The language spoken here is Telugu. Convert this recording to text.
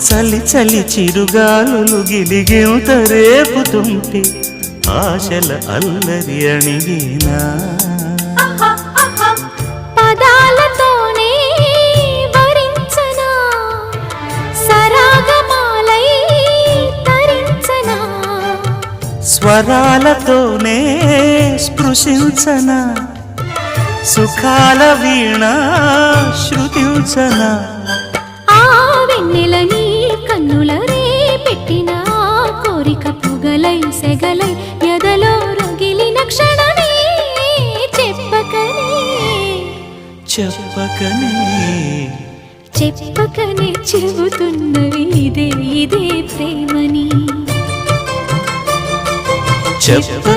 చలి చలి చిరుగాలులు గిలిగింత రేపుతుంటే ఆశల అల్లరి అణిగినా పదాలతోనే వరించనా సరాగమాలై తరించనా స్వరాలతోనే స్పృశించనా సుఖాల వీణ శృతించనా ఆ వెన్నెలని కన్నుల రే పెట్టిన కోరిక పొగలై సెగలై ఎదలో రగిలిన క్షణమే చెప్పకనే చెప్పకనే చెప్పకనే చెబుతున్నవి ఇదే ఇదే ప్రేమని చెప్ప